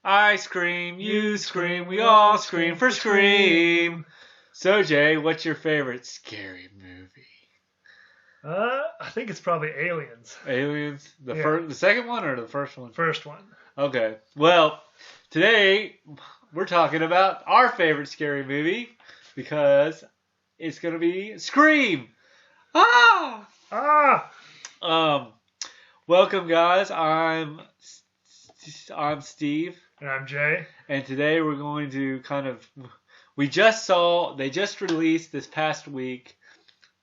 I scream, you scream, we all scream for Scream. So, Jay, what's your favorite scary movie? I think it's probably Aliens. Aliens? The second one or the first one? First one. Okay. Well, today we're talking about our favorite scary movie because it's going to be Scream. Ah! Welcome, guys. I'm Steve. And I'm Jay. And today we're going to they just released this past week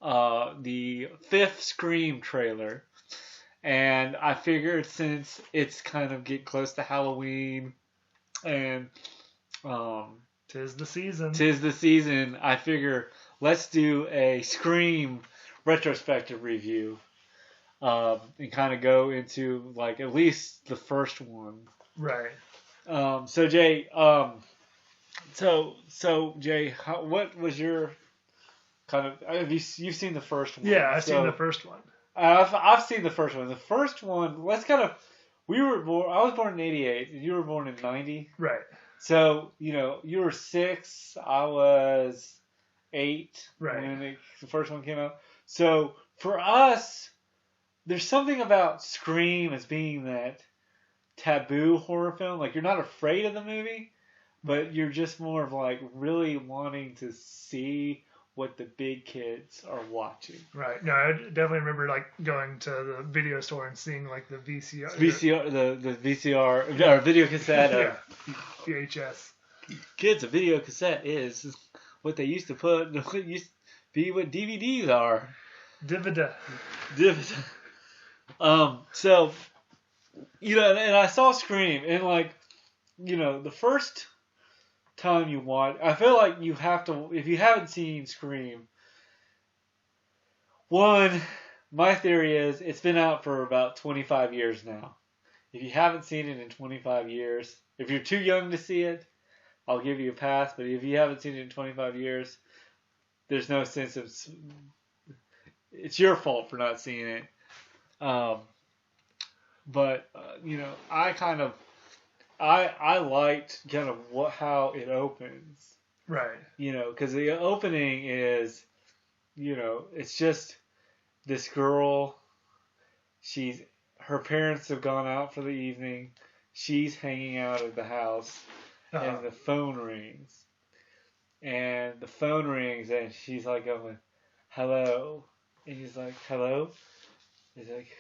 the 5th Scream trailer. And I figured since it's kind of getting close to Halloween and tis the season, I figure let's do a Scream retrospective review and kind of go into like at least the first one. Right. So Jay, Jay, what was your kind of? You've seen the first one? Yeah, I've seen the first one. I've seen the first one. The first one, let's kind of. I was born in '88, and you were born in '90. Right. So you were 6. I was 8 when the first one came out. So for us, there's something about Scream as being that taboo horror film. Like you're not afraid of the movie, but you're just more of like really wanting to see what the big kids are watching. Right. No, I definitely remember like going to the video store and seeing like the VCR. The VCR or video cassette. Yeah. VHS. Kids, a video cassette is what they used to put. What used to be what DVDs are. Divida. So, and I saw Scream, and like, the first time you watch, I feel like you have to, if you haven't seen Scream, my theory is it's been out for about 25 years now. If you haven't seen it in 25 years, if you're too young to see it, I'll give you a pass, but if you haven't seen it in 25 years, there's no sense of, it's your fault for not seeing it. But I liked kind of how it opens. Right. Because the opening is, it's just this girl. Her parents have gone out for the evening. She's hanging out at the house, and the phone rings. And she's like going, "Hello," and he's like, "Hello." He's like,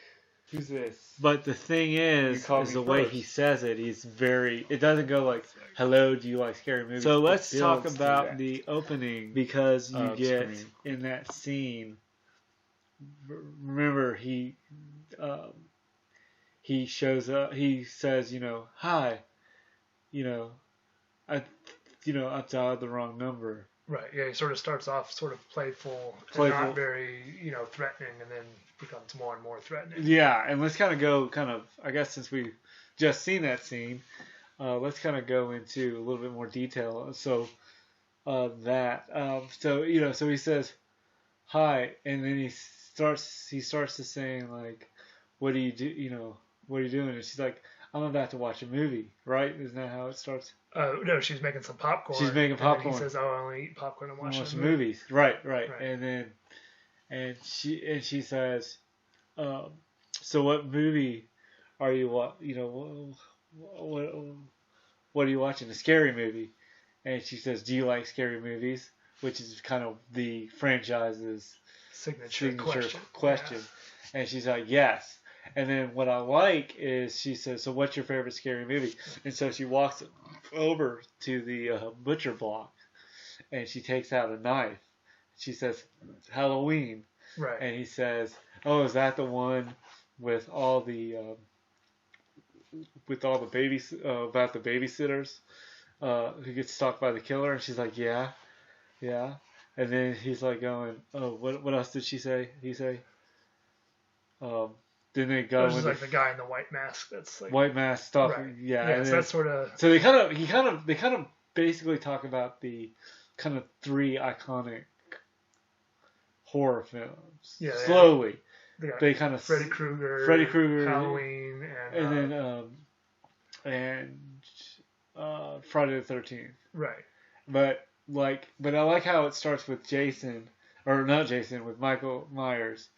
"Who's this?" But the thing is the way he says it, it doesn't go like, "Hello, do you like scary movies?" So let's talk about the opening, because you get Scream. In that scene, remember he shows up, he says, "Hi, I dialed the wrong number." Right, yeah, he sort of starts off sort of playful. And not very, threatening, and then becomes more and more threatening. Yeah, and let's kind of, I guess since we've just seen that scene, let's kind of go into a little bit more detail. So, so he says, "Hi," and then he starts to saying like, "What do you do, what are you doing?" And she's like, "I'm about to watch a movie," right? Isn't that how it starts? No, she's making some popcorn. She's making popcorn. And he says, "Oh, I only eat popcorn and watch movies." Right. And she says, "So what movie are you what are you watching? A scary movie?" And she says, "Do you like scary movies?" Which is kind of the franchise's signature question. Yeah. And she's like, "Yes." And then what I like is she says, "So what's your favorite scary movie?" And so she walks over to the butcher block, and she takes out a knife. She says, "Halloween." Right. And he says, "Oh, is that the one with all the babies about the babysitters who gets stalked by the killer?" And she's like, "Yeah." And then he's like going, "Oh, what else did she say?" He say, then they go with like the guy in the white mask. That's like white mask stuff. Right. Yeah. And so that's sort of. So they kind of basically talk about the kind of 3 iconic horror films. Yeah. Slowly. They kind of Freddy Krueger, Halloween, Friday the 13th. Right. But I like how it starts with Jason, or not Jason, with Michael Myers,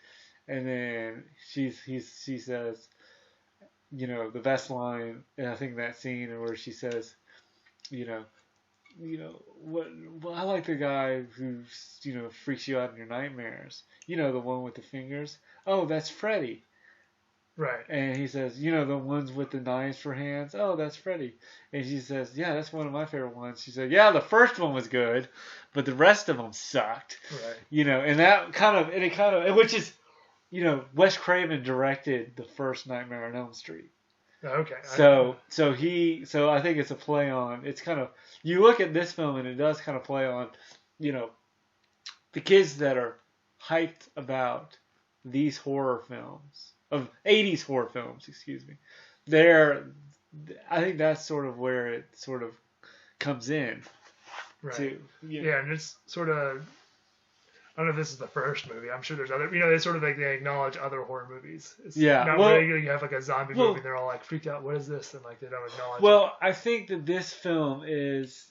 and then she says, the best line, and I think that scene where she says, you know, what? Well, I like the guy who freaks you out in your nightmares. The one with the fingers. Oh, that's Freddy. Right. And he says, the ones with the knives for hands. Oh, that's Freddy. And she says, yeah, that's one of my favorite ones. She said, yeah, the first one was good, but the rest of them sucked. Right. And that which is, Wes Craven directed the first Nightmare on Elm Street. Okay. So I think it's a play on. It's kind of, you look at this film and it does kind of play on, the kids that are hyped about these horror films. Of 80s horror films, excuse me. I think that's sort of where it sort of comes in. Right. To, Yeah, and it's sort of, I don't know if this is the first movie. I'm sure there's other, they sort of they acknowledge other horror movies. It's not regular. You have like a zombie movie and they're all like freaked out. What is this? And like they don't acknowledge it. Well, I think that this film is,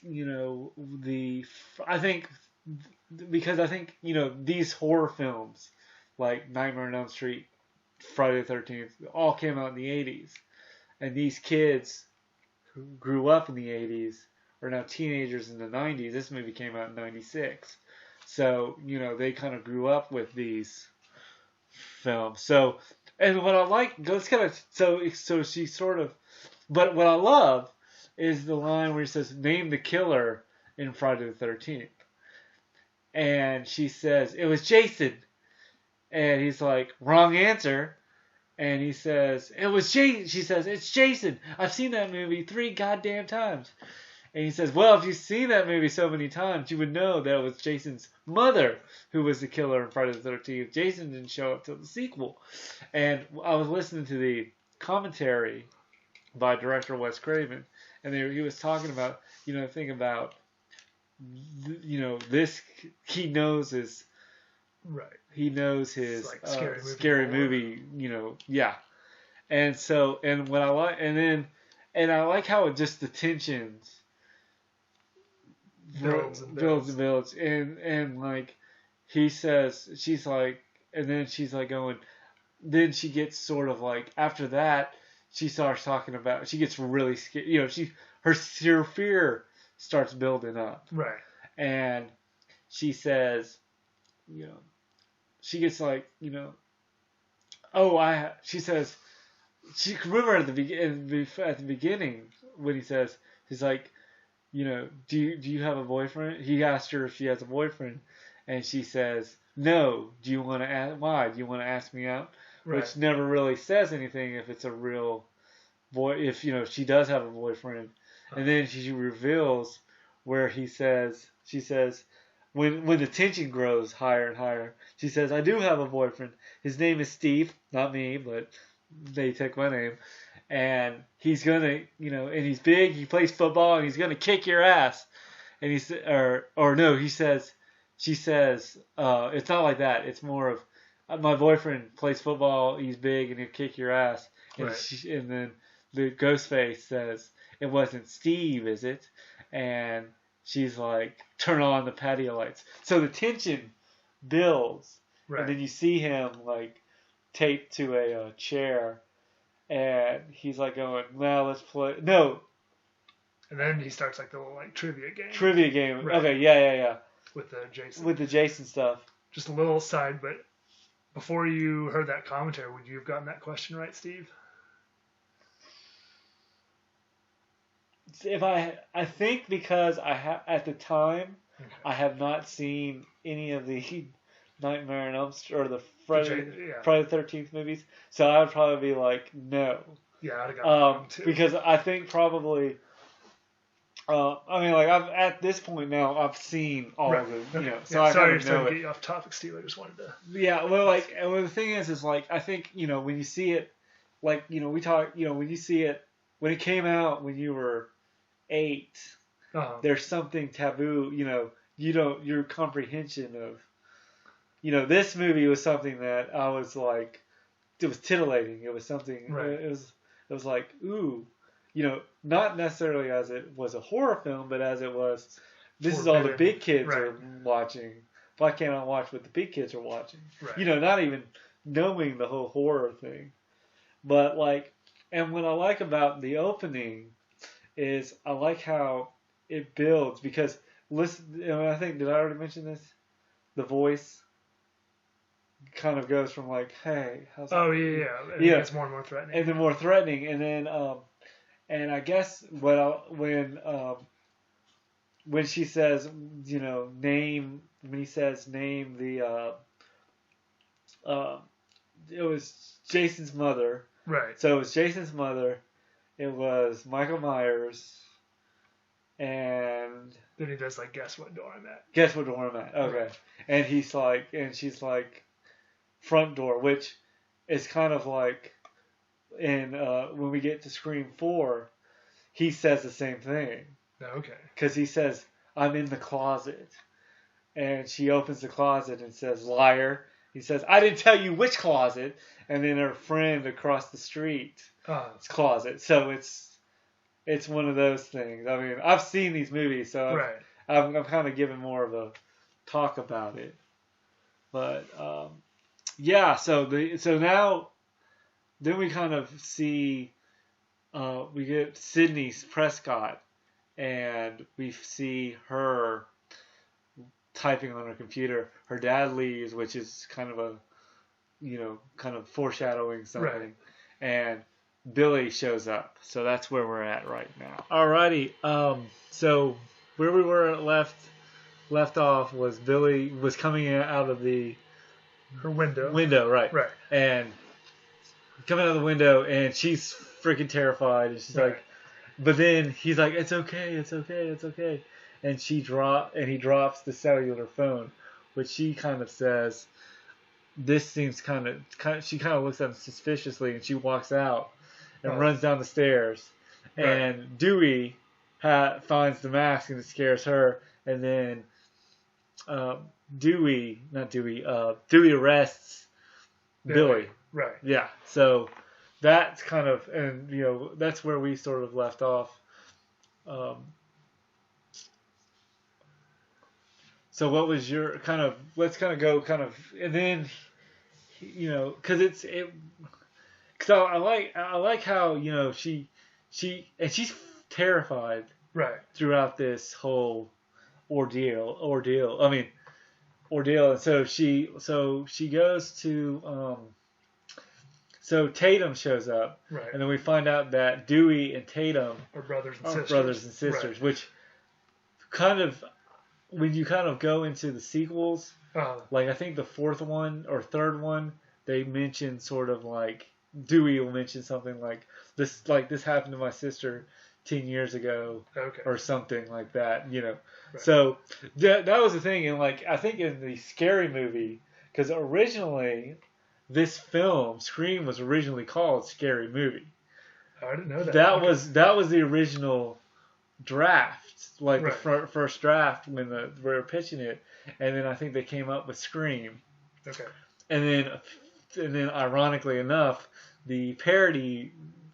because I think, these horror films like Nightmare on Elm Street, Friday the 13th, all came out in the 80s. And these kids who grew up in the 80s are now teenagers in the 90s. This movie came out in 96. So, they kind of grew up with these films. So, and what I like, so she sort of, but what I love is the line where he says, name the killer in Friday the 13th. And she says, it was Jason. And he's like, wrong answer. And he says, it was Jason. She says, it's Jason. I've seen that movie 3 goddamn times. And he says, well, if you've seen that movie so many times, you would know that it was Jason's mother who was the killer in Friday the 13th. Jason didn't show up till the sequel. And I was listening to the commentary by director Wes Craven, and he was talking about, thing about, this, he knows his... Right. He knows his like scary movie, yeah. And so, and what I like, and I like how it just the tensions builds, and like he says, she's like, and then she's like going, then she gets sort of like after that, she starts talking about, she gets really scared, her fear starts building up, right, and she says, she gets like, she says, she remember at the beginning when he says, he's like, do you have a boyfriend? He asked her if she has a boyfriend, and she says, no. Do you want to ask why? Do you want to ask me out? Right. Which never really says anything if it's a real boy. If she does have a boyfriend, and then she reveals where she says. When the tension grows higher and higher, she says, I do have a boyfriend. His name is Steve. Not me, but they took my name. And he's going to, and he's big. He plays football, and he's going to kick your ass. And he said, she says, it's not like that. It's more of, my boyfriend plays football. He's big, and he'll kick your ass. And, right. And then the ghostface says, it wasn't Steve, is it? And she's like, turn on the patio lights. So the tension builds. Right. And then you see him like taped to a chair. And he's like going, well, let's play. No. And then he starts like the little like trivia game. Right. Okay, yeah. With the Jason stuff. Just a little aside, but before you heard that commentary, would you have gotten that question right, Steve? If I think because I have at the time, okay, I have not seen any of the Nightmare on Elm Street or the Friday the 13th movies, so I would probably be like, no. Yeah, I'd have gotten too. Because I think probably, I've at this point now I've seen all of them, so I sorry to know get you off topic, Steve. I just wanted to. Yeah, well, the thing is like I think when you see it, like we talk, when you see it when it came out when you were 8, there's something taboo, your comprehension of, this movie was something that I was like, it was titillating. It was something, right. It was like, ooh, not necessarily as it was a horror film, but as it was, this is all the big kids are watching. Why can't I watch what the big kids are watching? Right. Not even knowing the whole horror thing. But and what I like about the opening is I like how it builds, because listen, I think, did I already mention this? The voice kind of goes from hey, how's that? Oh yeah. And it gets more and more threatening. And then more threatening, and then and I guess when she says, name, when he says name the it was Jason's mother. Right. So it was Jason's mother. It was Michael Myers. And then he does guess what door I'm at. Guess what door I'm at. Okay. Right. And she's like, front door, which is kind of in when we get to Scream 4, he says the same thing. Okay. Because he says, I'm in the closet. And she opens the closet and says, liar. He says, I didn't tell you which closet. And then her friend across the street, it's closet. So it's one of those things. I mean, I've seen these movies, so right. I'm kind of giving more of a talk about it. But yeah, so now then we kind of see we get Sydney Prescott, and we see her typing on her computer. Her dad leaves, which is kind of a kind of foreshadowing something, right. And Billy shows up. So that's where we're at right now. Alrighty. So where we were left off was Billy was coming out of her window. Window, right. Right. And coming out of the window, and she's freaking terrified, and she's like, but then he's like, it's okay. And he drops the cellular phone, which she kind of says, this seems kind of, she kind of looks at him suspiciously, and she walks out and runs down the stairs. Right. And Dewey finds the mask, and it scares her. And then Dewey arrests Billy. Right. Yeah. So that's kind of, and that's where we sort of left off. So what was your kind of? Let's kind of go kind of, and then because I like how she's terrified throughout this whole ordeal. I mean, ordeal. And so she goes to so Tatum shows up, and then we find out that Dewey and Tatum are brothers and sisters, which kind of, when you kind of go into the sequels, I think the fourth one or third one, they mention sort of Dewey will mention something like this happened to my sister 10 years ago, or something like that, Right. So that was the thing, and I think in the Scary Movie, because originally this film, Scream, was originally called Scary Movie. Oh, I didn't know that. That was the original draft, the first draft when we were pitching it, and then I think they came up with Scream. Okay. And then ironically enough, the parody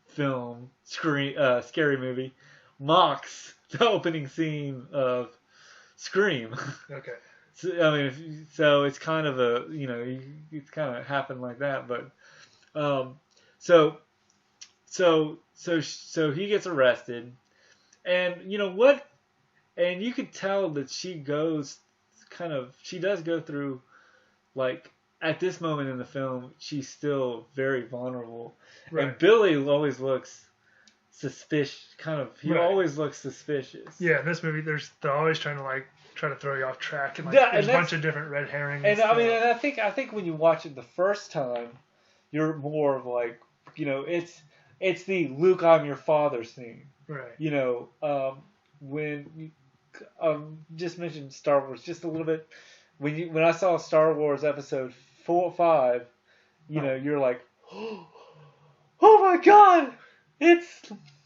film Scary Movie mocks the opening scene of Scream. Okay. So, I mean, so it's kind of it's kind of happened like that, but so he gets arrested, and what, and you could tell that she does go through, at this moment in the film, she's still very vulnerable. Right. And Billy always looks suspicious. He always looks suspicious. Yeah, in this movie, they're always trying to throw you off track, and there's a bunch of different red herrings. And I mean, and I think when you watch it the first time, you're more of it's the Luke, I'm your father scene. Right. When you just mentioned Star Wars just a little bit. When I saw Star Wars Episode 5, you're like, oh my God,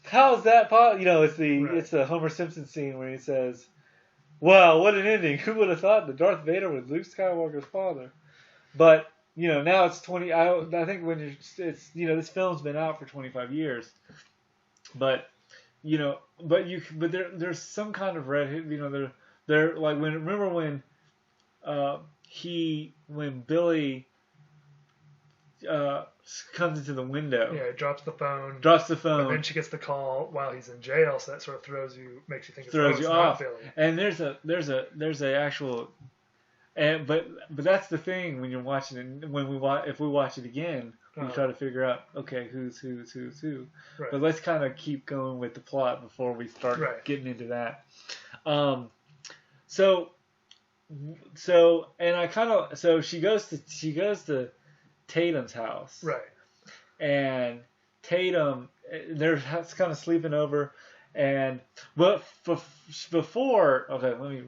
how's that possible? It's the Homer Simpson scene where he says, wow, what an ending. Who would have thought that Darth Vader was Luke Skywalker's father? But, now it's 20, I think when it's this film's been out for 25 years, but but there's some kind of red, they're like remember when when Billy comes into the window. Yeah, he drops the phone. But then she gets the call while he's in jail, so that sort of makes you think it's not Billy. And there's a actual, but that's the thing when you're watching it. If we watch it again, we try to figure out, okay, who's who. Right. But let's kind of keep going with the plot before we start getting into that. So she goes to Tatum's house. Right. And Tatum, they're kind of sleeping over, before, okay, let me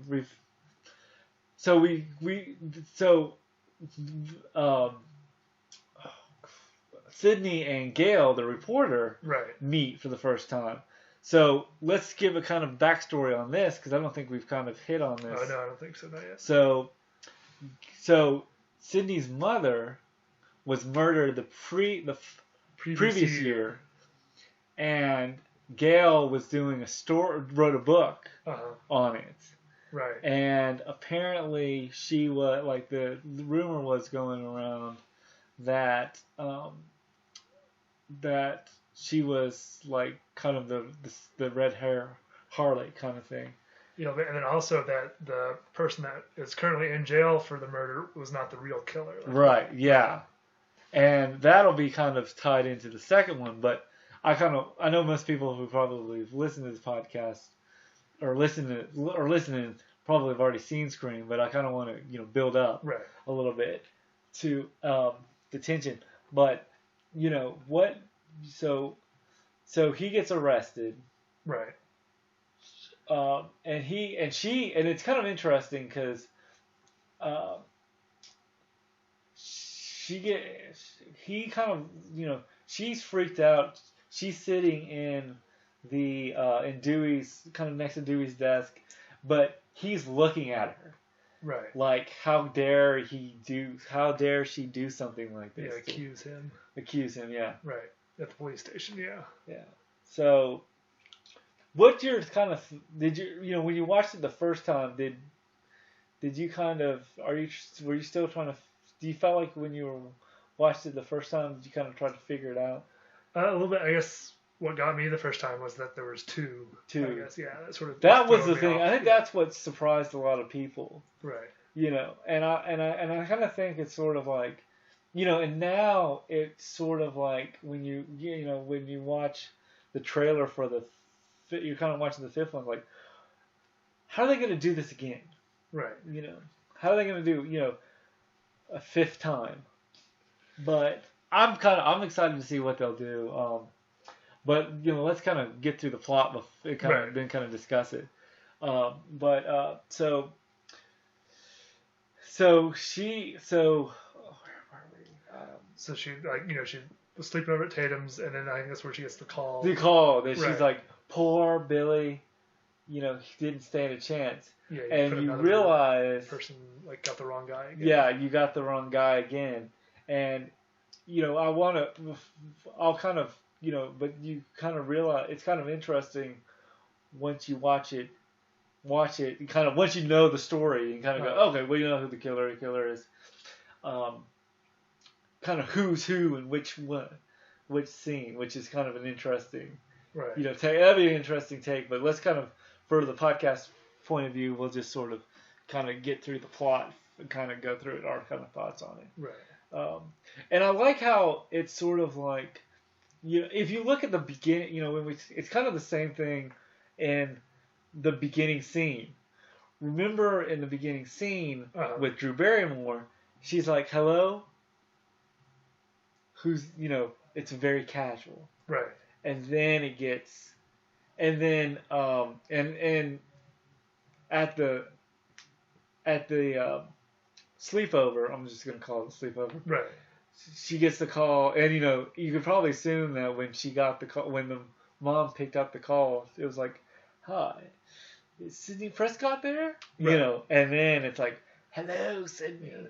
Sydney and Gail, the reporter, meet for the first time. So let's give a kind of backstory on this, because I don't think we've kind of hit on this. Oh, no, I don't think so, not yet. So Sydney's mother was murdered the previous year, and Gail was doing wrote a book on it. Right. And apparently she was, like, the rumor was going around that that she was like kind of the red hair Harley kind of thing. And then also that the person that is currently in jail for the murder was not the real killer. Right, yeah. And that'll be kind of tied into the second one, but I know most people who probably listen to this podcast or listening probably have already seen Scream, but I kind of want to build up a little bit to the tension. But what? So he gets arrested, right? And it's kind of interesting because she's freaked out. She's sitting in Dewey's, kind of next to Dewey's desk, but he's looking at her. Right. Like, how dare she do something like this? Yeah, accuse him, yeah. Right. At the police station, yeah. Yeah. So, what's your kind of, when you watched it the first time, did you kind of, were you still trying to, do you feel like when you watched it the first time, did you kind of try to figure it out? A little bit, I guess. What got me the first time was that there was two. I guess, yeah. That was the thing. I think that's what surprised a lot of people. Right. And I kind of think it's sort of like, and now it's sort of like when you watch the trailer for you're kind of watching the fifth one, like, how are they going to do this again? Right. How are they going to do, a fifth time? But I'm excited to see what they'll do. But let's kind of get through the plot then kind of discuss it. So she she was sleeping over at Tatum's, and then I think that's where she gets the call. She's like, poor Billy, he didn't stand a chance. Yeah, and you realize person got the wrong guy again. Yeah, you got the wrong guy again, and I'll kind of. But you kind of realize it's kind of interesting once you watch it, kind of once you know the story and kind of go, okay, well, you know who the killer is, kind of who's who and which scene, which is kind of an interesting, that'd be an interesting take. But let's kind of, for the podcast point of view, we'll just sort of kind of get through the plot and kind of go through our kind of thoughts on it. Right. And I like how it's sort of like, if you look at the beginning, it's kind of the same thing in the beginning scene. Remember in the beginning scene with Drew Barrymore, she's like, hello? Who's, it's very casual. Right. And then it gets, and then, and at the sleepover, I'm just going to call it a sleepover. Right. She gets the call, and you could probably assume that when she got the call, when the mom picked up the call, it was like, "Hi, is Sidney Prescott there?" Right. And then it's like, "Hello, Sidney." Yeah,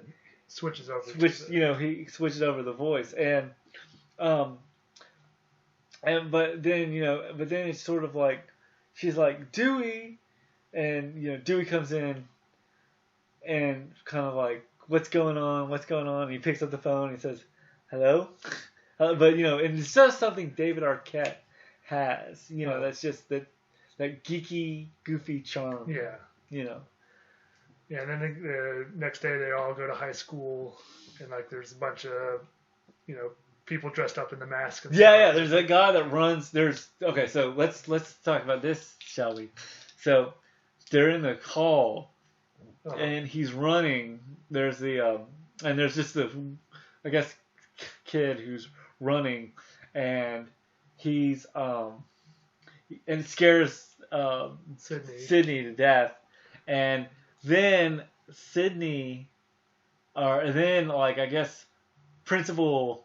switches over. He switches over the voice, and but then it's sort of like she's like Dewey, and Dewey comes in and kind of like what's going on? And he picks up the phone and he says hello, but and it's just something David Arquette has. That's just that geeky, goofy charm. Yeah. Yeah, and then the next day they all go to high school, and like there's a bunch of, people dressed up in the mask. And yeah. There's a guy that runs. Okay, so let's talk about this, shall we? So they're in the hall, and he's running. There's and there's just the, I guess, kid who's running, and he's and it scares Sydney to death, and then Sydney, I guess principal.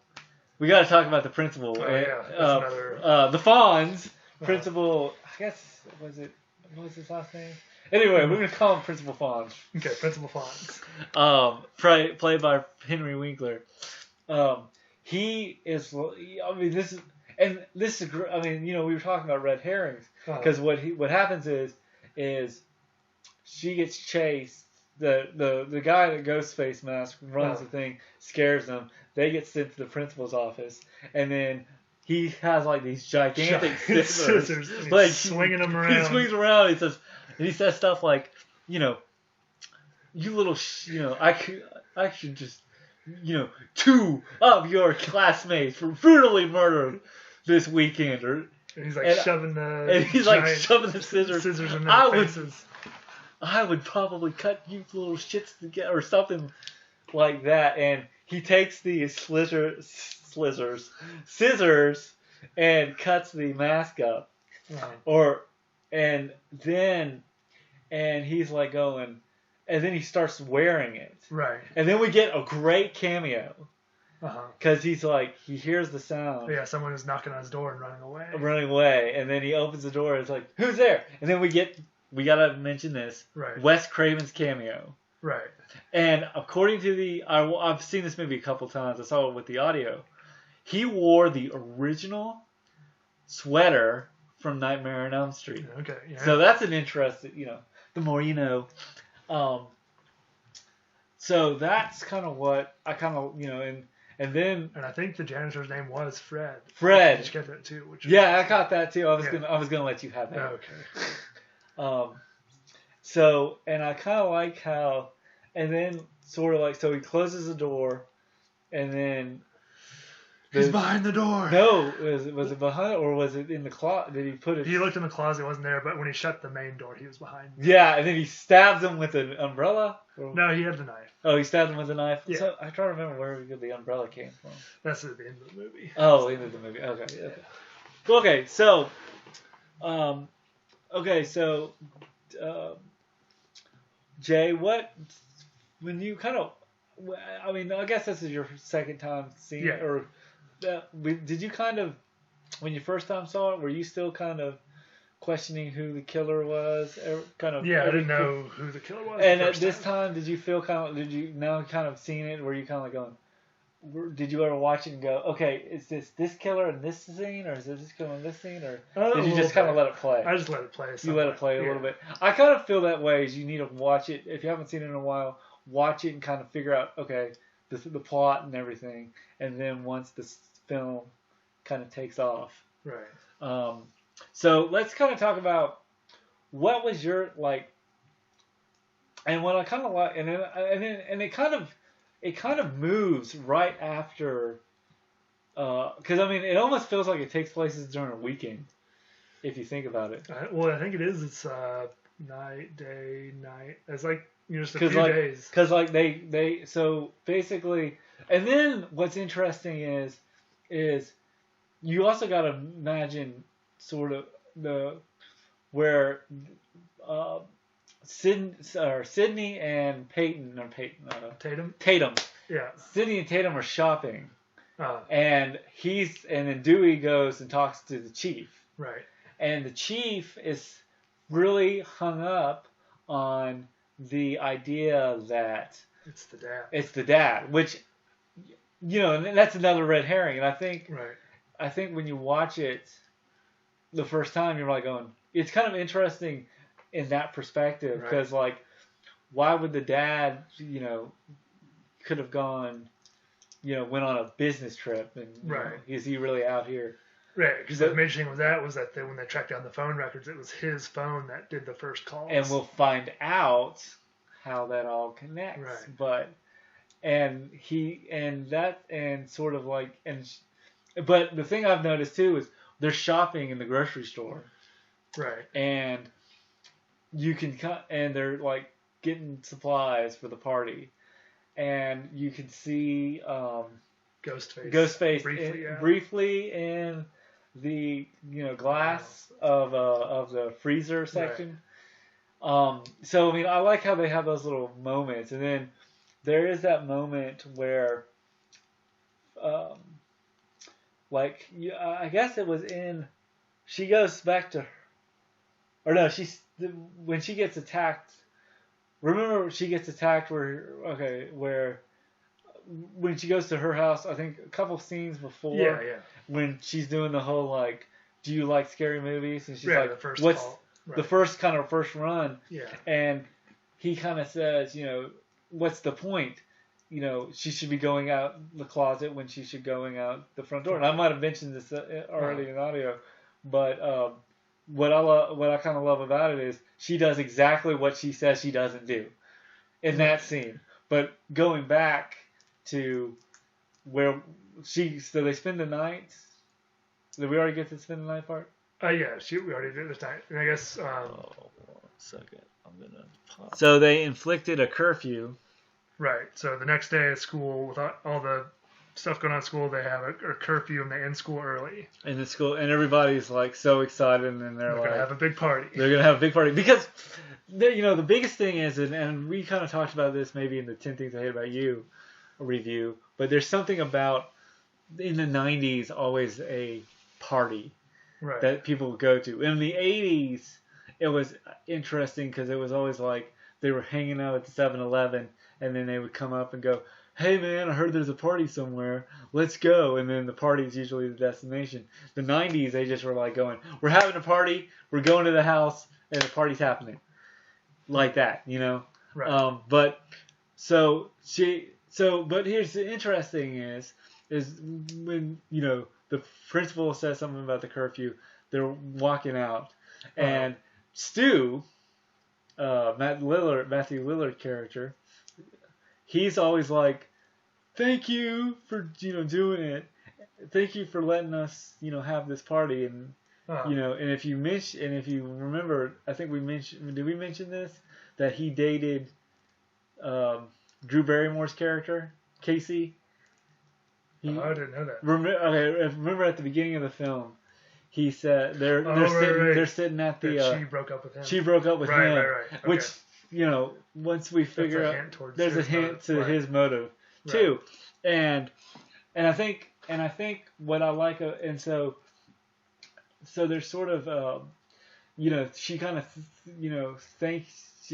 We got to talk about the principal. Oh, yeah. That's another... the Fonz principal. I guess what was his last name? Anyway, we're gonna call him Principal Fonz. Okay, Principal Fonz. Played by Henry Winkler. He is. I mean, this is. I mean, we were talking about red herrings because what happens is she gets chased. The guy in the ghostface mask runs the thing, scares them. They get sent to the principal's office, and then he has like these gigantic scissors, like swinging them around. He swings around. He says stuff like, you little, I should just, 2 of your classmates were brutally murdered this weekend, and he's like shoving the scissors in their faces. I would probably cut you little shits together or something like that. And he takes these scissors and cuts the mask up. Right. And he's like going, and then he starts wearing it. Right. And then we get a great cameo. Because he's like, he hears the sound. Yeah, someone is knocking on his door and running away. And then he opens the door and it's like, who's there? And then we gotta mention this. Right. Wes Craven's cameo. Right. And according to I've seen this movie a couple times. I saw it with the audio. He wore the original sweater from Nightmare on Elm Street. Okay. Yeah. So that's an interesting, the more you know. So that's kind of what I kind of, and then. And I think the janitor's name was Fred. Fred. Did you get that too? I caught that too. I was gonna let you have that. Okay. So, and I kind of like how, and then sort of like, so he closes the door, and then he's behind the door. No, was it behind, or was it in the closet? Did he put it? He looked in the closet, it wasn't there, but when he shut the main door, he was behind. Yeah, and then he stabs him with an umbrella. No, he had the knife. Oh, he stabbed him with a knife. Yeah. So I try to remember where the umbrella came from. That's at the end of the movie. Oh, end of the movie. Okay. Okay. So, Jay, when you kind of, I mean, I guess this is your second time seeing it, or did you kind of, when you first time saw it, were you still kind of questioning who the killer was? I didn't know who the killer was. And at this time, did you feel did you now kind of seeing it, were you kind of like going, did you ever watch it and go, okay, is this killer in this scene, or is this killer in this scene, or did you just kind of let it play? I just let it play. You let it play a little bit. I kind of feel that way. Is you need to watch it if you haven't seen it in a while. Watch it and kind of figure out, okay, the plot and everything, and then once this film kind of takes off. Right. So let's kind of talk about what was your and what I kind of like, and it kind of moves right after, because I mean it almost feels like it takes place during a weekend, if you think about it. Well, I think it is. It's night, day, night. It's like just a few days. Because they so basically, and then what's interesting is you also got to imagine sort of where Sydney and Tatum. Yeah. Sydney and Tatum are shopping, and then Dewey goes and talks to the chief. Right. And the chief is really hung up on the idea that it's the dad, which and that's another red herring, and I think. Right. I think when you watch it the first time, you're like going, it's kind of interesting in that perspective because like, why would the dad, could have gone, went on a business trip and is he really out here? Right, because the amazing thing was that when they tracked down the phone records, it was his phone that did the first calls. And we'll find out how that all connects. Right. But the thing I've noticed too is they're shopping in the grocery store. Right. And they're like getting supplies for the party, and you can see Ghostface briefly in the glass of the freezer section. Right. So I mean, I like how they have those little moments, and then there is that moment where, I guess it was in. She goes back to, or no, when she gets attacked. Remember, she gets attacked where when she goes to her house, I think a couple scenes before, when she's doing the whole like, do you like scary movies? And she's like, the first run? Yeah. And he kind of says, what's the point? She should be going out the closet when she should going out the front door. And I might have mentioned this already in audio, but what I kind of love about it is she does exactly what she says she doesn't do in that scene. But going back to where so they spend the night. Did we already get to spend the night part? We already did this night. And I guess. 1 second. I'm gonna pause. So they inflicted a curfew. Right. So the next day at school, with all the stuff going on at school, they have a curfew and they end school early. And everybody's like so excited, and they're like, gonna have a big party. They're gonna have a big party because, the biggest thing is, and we kind of talked about this maybe in the 10 Things I Hate About You review, but there's something about in the 90s always a party that people would go to. In the 80s, it was interesting because it was always like they were hanging out at the 7-Eleven, and then they would come up and go, hey man, I heard there's a party somewhere. Let's go. And then the party is usually the destination. The 90s, they just were like going, we're having a party, we're going to the house, and the party's happening. Like that, Right. But here's the interesting is when, the principal says something about the curfew, they're walking out. And Stu, Matthew Lillard character, he's always like, thank you for, doing it. Thank you for letting us, have this party. And, and if you remember, I think did we mention this? That he dated, Drew Barrymore's character, Casey. I didn't know that. Remember at the beginning of the film, he said they're sitting at the. She broke up with him. She broke up with him. Right. Okay. Which, once we figure out, there's a hint to his motive too, and I think what I like, and so there's sort of, she kind of, thinks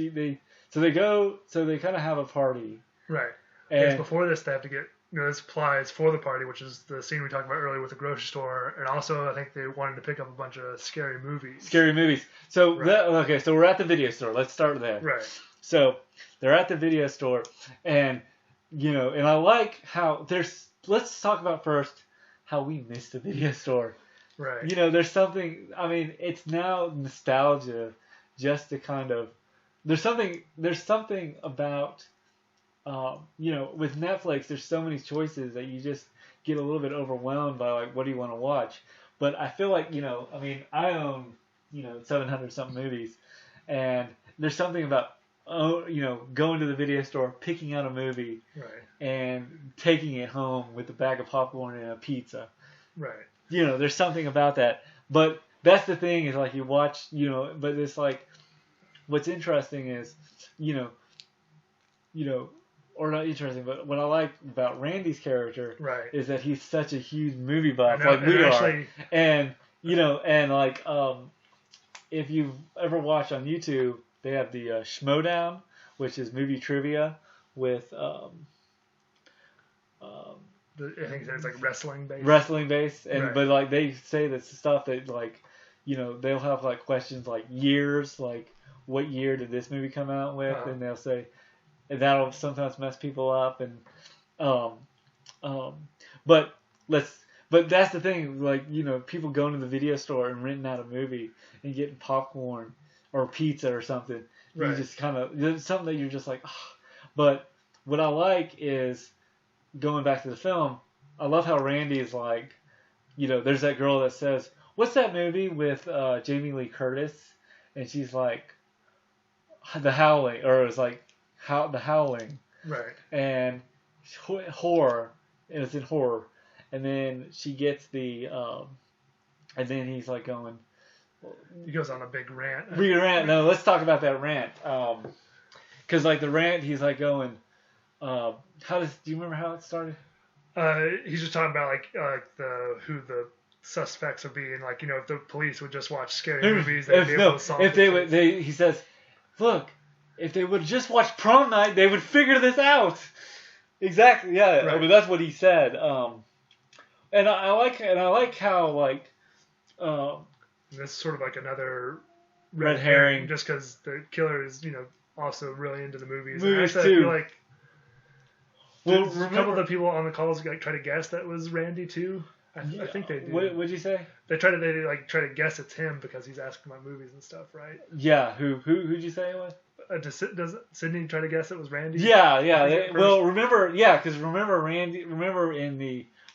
they kind of have a party, right? And before this, they have to get. This applies for the party, which is the scene we talked about earlier with the grocery store, and also I think they wanted to pick up a bunch of scary movies. So so we're at the video store. Let's start there. Right. So they're at the video store, and and I like how let's talk about first how we missed the video store. Right. There's something. I mean, it's now nostalgia, just to kind of. There's something about. With Netflix, there's so many choices that you just get a little bit overwhelmed by like, what do you want to watch? But I feel like, I own, 700 something movies, and there's something about, going to the video store, picking out a movie, and taking it home with a bag of popcorn and a pizza. Right. There's something about that. But that's the thing is like you watch, but it's like, what's interesting is, or not interesting, but what I like about Randy's character is that he's such a huge movie buff, like we are. And, if you've ever watched on YouTube, they have the Schmodown, which is movie trivia with I think it's like wrestling based. Wrestling based, and Right. but like they say this stuff that like, they'll have like questions like years, like what year did this movie come out with, and they'll say, and that'll sometimes mess people up, and um, but that's the thing, like people going to the video store and renting out a movie and getting popcorn or pizza or something. Right. You just kind of something that you're just like, oh. But what I like is going back to the film. I love how Randy is like, there's that girl that says, "What's that movie with Jamie Lee Curtis?" And she's like, "The Howling," or it was like, The Howling. Right. And horror. It was in horror. And then she gets the, and then he's like going. He goes on a big rant. No, let's talk about that rant. Because like the rant, he's like going, do you remember how it started? He's just talking about like who the suspects would be, and like if the police would just watch scary movies, they'd be able to solve it. He says, look, if they would just watch Prom Night, they would figure this out. Exactly, yeah. Right. I mean, that's what he said. And I like how like. This is sort of like another red herring, just because the killer is also really into the movies. Movies and too. I feel like. Well, a couple of the people on the calls like try to guess that was Randy too. I think they did. What'd you say? They try to guess it's him because he's asking about movies and stuff, right? Yeah. Who'd you say it was? Does Sydney try to guess it was Randy? Yeah. Remember Randy. Remember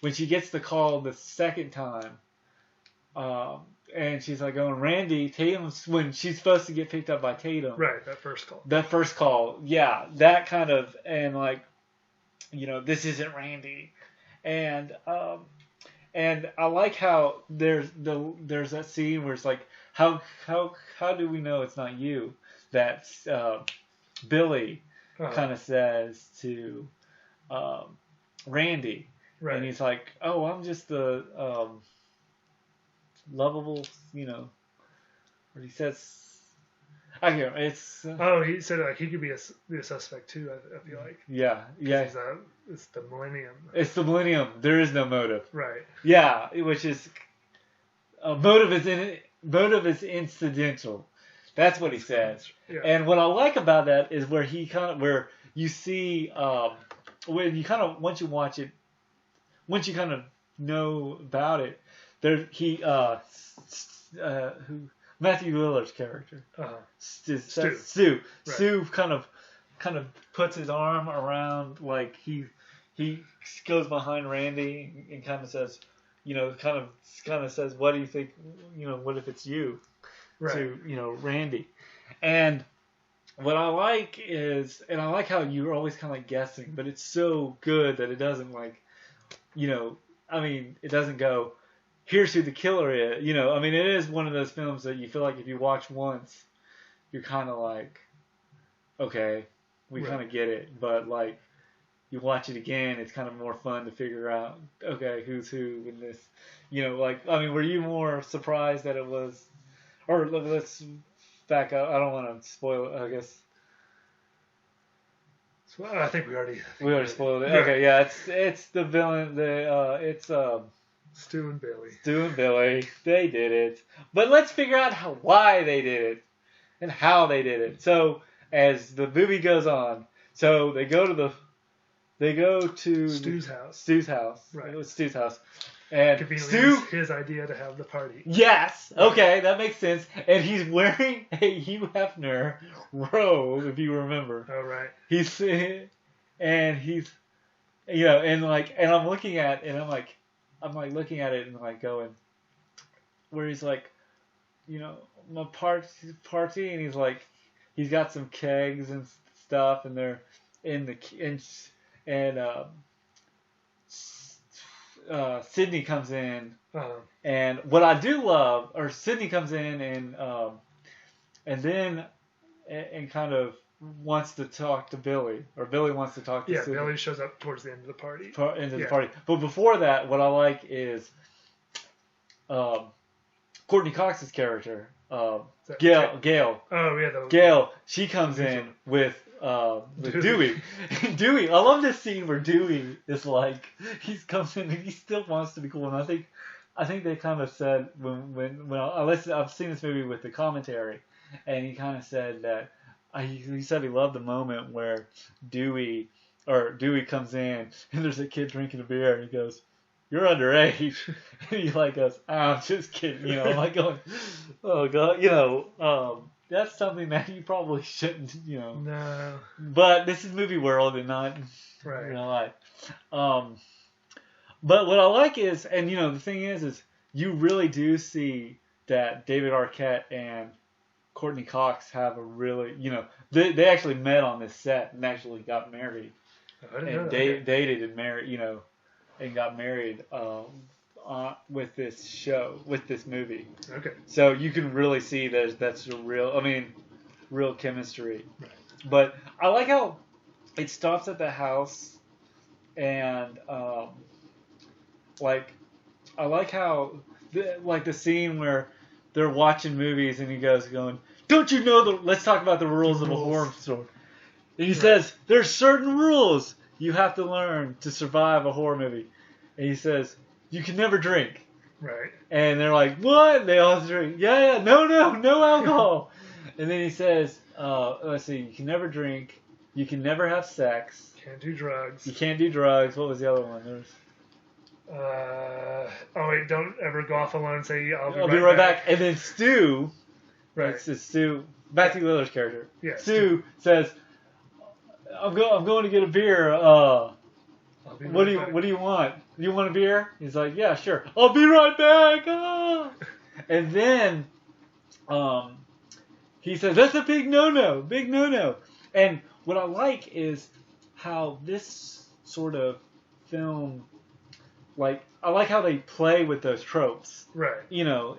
when she gets the call the second time, and she's like going, Randy, Tatum's, when she's supposed to get picked up by Tatum. Right. That first call. Yeah. That kind of, and like. This isn't Randy, and I like how there's that scene where it's like, how do we know it's not you? That Billy kind of says to Randy, right. And he's like, oh, I'm just the lovable, or he says. I can't remember. It's. He said like he could be a suspect too. I feel like. Yeah. It's the millennium. It's the millennium. There is no motive. Right. Yeah, which is motive is incidental. That's what he says. Yeah. And what I like about that is where you see when you kind of once you watch it, once you kind of know about it, Matthew Lillard's character. Stu. Right. Stu kind of puts his arm around, like he goes behind Randy and kind of says, kind of says, what do you think? What if it's you? Right. To Randy. And what I like is, and I like how you're always kind of like guessing, but it's so good that it doesn't like, it doesn't go, here's who the killer is. It is one of those films that you feel like if you watch once, you're kind of like, okay, we kind of get it. But like, you watch it again, it's kind of more fun to figure out, okay, who's who in this. Were you more surprised that it was, or let's back up. I don't want to spoil it, I guess. Well, I think we already spoiled it. Yeah. Okay, yeah, it's the villain. It's Stu and Billy. Stu and Billy, they did it. But let's figure out why they did it and how they did it. So as the movie goes on, so they go to Stu's house. Stu's house. Right. It was Stu's house. And conveniently, Stu, it's his idea to have the party. Yes. Okay, that makes sense. And he's wearing a Hugh Hefner robe, if you remember. Oh right. He's and I'm looking at it and I'm like looking at it and like going, where he's like, my party, and he's like, he's got some kegs and stuff, and they're in the Sydney comes in, and what I do love, or Sydney comes in and then kind of wants to talk to Billy, or Billy wants to talk to Sydney. Yeah, Billy shows up towards the end of the party. The party. But before that, what I like is Courtney Cox's character, Gail. Oh yeah, Gail. She comes in with with Dewey. Dewey, I love this scene where Dewey is like, he's comes in and he still wants to be cool, and I think they kind of said when I listen, I've seen this movie with the commentary, and he kind of said that he said he loved the moment where Dewey comes in and there's a kid drinking a beer and he goes, "You're underage," and he like goes, "I'm just kidding," you know, I'm like going, "Oh God," you know, that's something that you probably shouldn't, you know. No. But this is movie world and not real life. But what I like is, and you know, the thing is you really do see that David Arquette and Courtney Cox have a really, you know, they actually met on this set and actually got married. And dated and married, you know, and got married with this show, with this movie. Okay. So you can really see that's a real chemistry. Right. But I like how it stops at the house, and I like how the scene where they're watching movies and he going, "Don't you know let's talk about the rules of a horror story." And he says, "There's certain rules you have to learn to survive a horror movie." And he says, "You can never drink." Right. And they're like, "What?" They all drink. Yeah, no alcohol. And then he says, let's see, you can never drink, you can never have sex. Can't do drugs. You can't do drugs. What was the other one? Don't ever go off alone and say, I'll be right back. And then Stu, Stu, Matthew Lillard's character, Stu says, I'm going to get a beer. What do you want? You want a beer? He's like, yeah, sure. I'll be right back. And then he says, that's a big no-no. And what I like is how this sort of film, I like how they play with those tropes. Right. You know,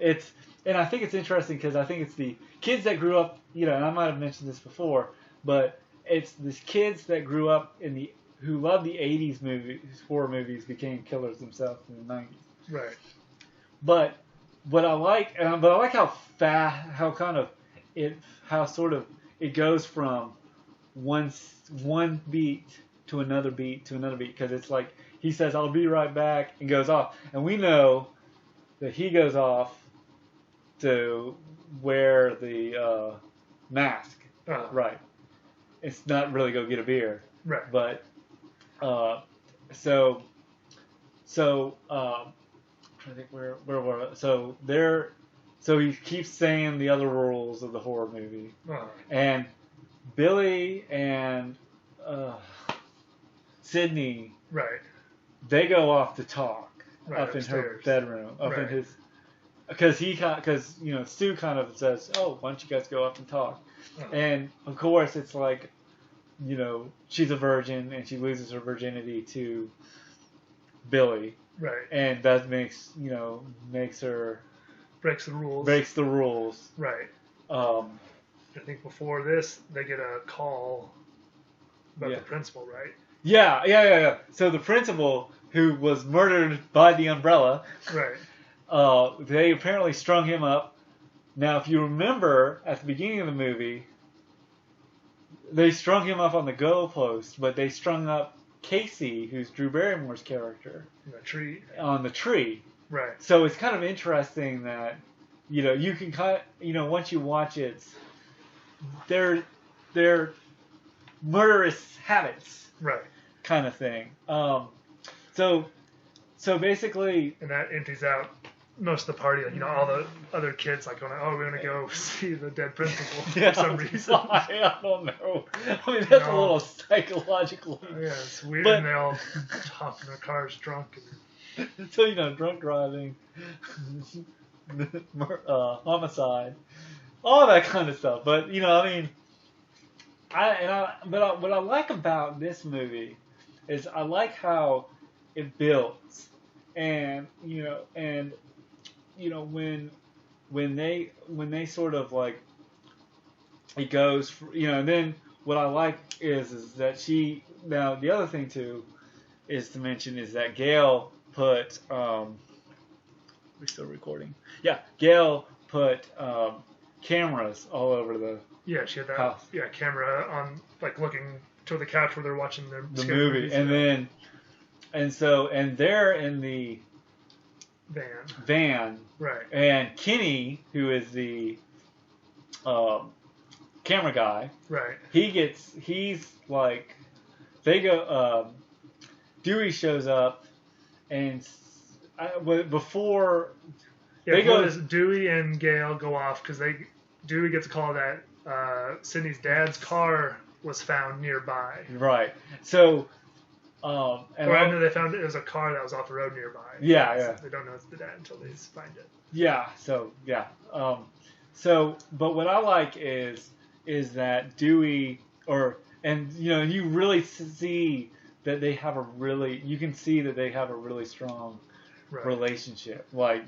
and I think it's interesting because I think it's the kids that grew up, you know, and I might have mentioned this before, but it's these kids that grew up who loved the 80s movies, horror movies, became killers themselves in the 90s. Right. But what I like, how it goes from one beat to another beat because it's like he says, "I'll be right back," and goes off, and we know that he goes off to wear the mask. Right. It's not really go get a beer. Right. But so I'm trying to think where were so he keeps saying the other rules of the horror movie. And Billy and Sydney, right, they go off to talk up upstairs. In her bedroom, in his, because you know, Stu kind of says, "Oh, why don't you guys go up and talk?" And of course it's like, you know, she's a virgin and she loses her virginity to Billy. Right. And that makes her breaks the rules. Right. I think before this they get a call about the principal, right? Yeah. So the principal, who was murdered by the umbrella, right? They apparently strung him up. Now, if you remember at the beginning of the movie, they strung him up on the goalpost, but they strung up Casey, who's Drew Barrymore's character, on the tree. Right. So it's kind of interesting that, you know, you can once you watch it, they're murderous habits. Right. Kind of thing. So basically, and that empties out most of the party. Like, you know, all the other kids like going, "Oh, we're gonna go see the dead principal for some reason." I don't know. I mean, that's a little psychological. Yeah, it's weird. And they all hop in their cars drunk. So, you know, drunk driving, homicide, all that kind of stuff. But, you know, I mean, what I like about this movie is I like how it builds, and when they sort of like, it goes for, you know, and then what I like is that now the other thing too is to mention is that Gail put we're still recording. Yeah, Gail put cameras all over the she had that house. Camera on, like, looking to the couch where they're watching the movie. And they're in the van. Right. And Kenny, who is the camera guy, right, he's like, they go, Dewey shows up, and before they go, Dewey and Gail go off because Dewey gets a call that Sydney's dad's car was found nearby. Right. So, they found it was a car that was off the road nearby. Yeah. They don't know it's the dad until they find it. Yeah. So yeah. But what I like is that Dewey you really see that they have you can see that they have a really strong relationship. Like,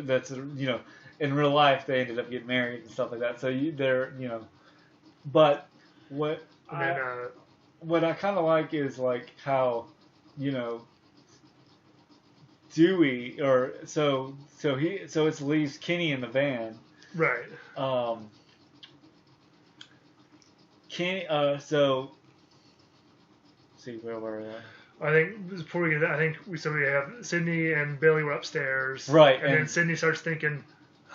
that's in real life they ended up getting married and stuff like that. So but what I kind of like is like how, Dewey so it leaves Kenny in the van. Right. Kenny, see, where were they? I think before we get that, we have Sydney and Billy were upstairs. Right. And then Sydney starts thinking,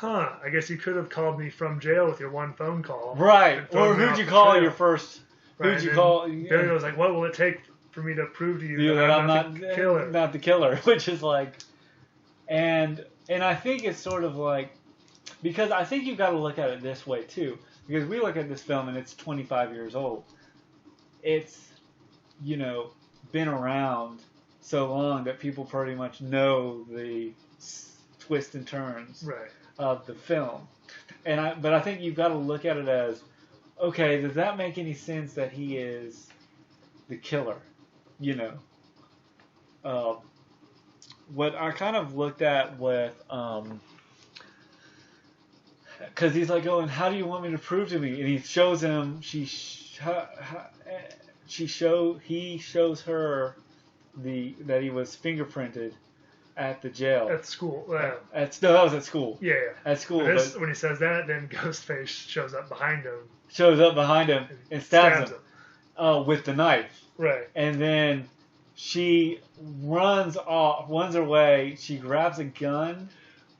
I guess you could have called me from jail with your one phone call. Right. Or who'd you call your first? Right. Who'd you call? Billy was like, what will it take for me to prove to you that I'm not the killer? Not the killer, which is like, and I think it's sort of like, because I think you've got to look at it this way too. Because we look at this film and it's 25 years old. It's, been around so long that people pretty much know the twists and turns of the film. But I think you've got to look at it as, okay, does that make any sense that he is the killer? What I kind of looked at with, because he's like, oh, and how do you want me to prove to me? And he shows him, he shows her that he was fingerprinted at the jail. At school. No, that was at school. Yeah. At school. When he says that, then Ghostface shows up behind him and stabs him with the knife. Right. And then she runs away. She grabs a gun.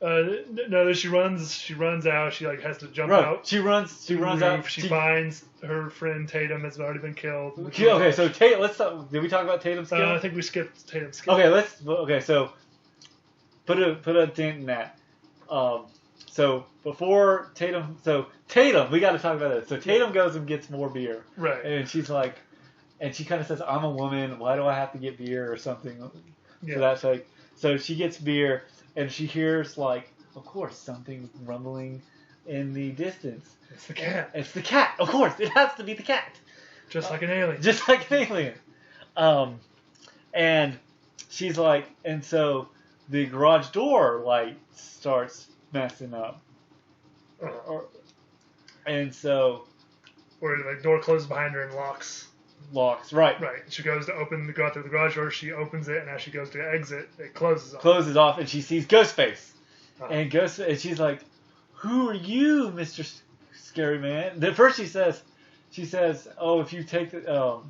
No, she runs out. She has to jump out. She runs out. She finds her friend Tatum has already been killed. Okay, so Tatum. Did we talk about Tatum's kill? I think we skipped Tatum's kill. Okay, so put a dent in that. So before Tatum, we got to talk about this. So Tatum goes and gets more beer. Right. And she's like, and she kind of says, "I'm a woman. Why do I have to get beer or something?" Yeah. So that's like, so she gets beer. And she hears, like, of course, something rumbling in the distance. It's the cat. It's the cat. Of course, it has to be the cat. Just like an alien. Just like an alien. And she's like, and so the garage door light starts messing up. And so... Or the door closes behind her and locks. Right. Right. She goes to go out through the garage door. She opens it, and as she goes to exit, it closes off. Closes off, and she sees Ghostface. And she's like, "Who are you, Mr. Scary Man?" At first she says, "Oh, if you take the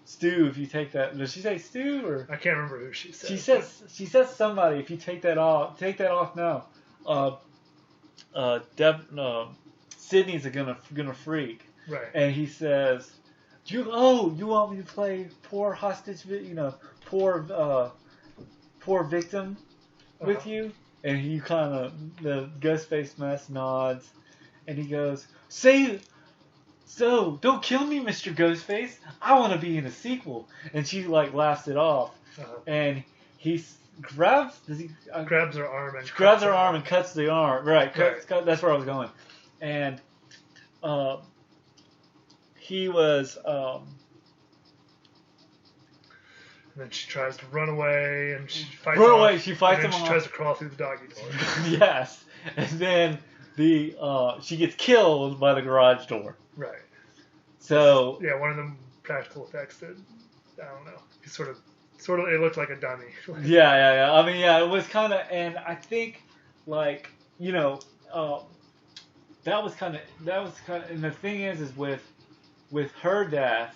Stu, if you take that." Does she say Stu or? I can't remember who she says. She says somebody. If you take that off now. Sydney's gonna freak. Right. And he says, you want me to play poor hostage, poor victim with you? And he the Ghostface mask nods, and he goes, don't kill me, Mr. Ghostface. I want to be in a sequel. And she laughs it off, and he grabs her arm and cuts the arm. Right. That's where I was going, and he was. And then she tries to run away, and she fights. She fights him. She tries to crawl through the doggy door. Yes, and then she gets killed by the garage door. Right. So yeah, one of them practical effects that I don't know. He sort of it looked like a dummy. Yeah. I mean, yeah, it was kind of, and I think that was kind of, and the thing is with her death,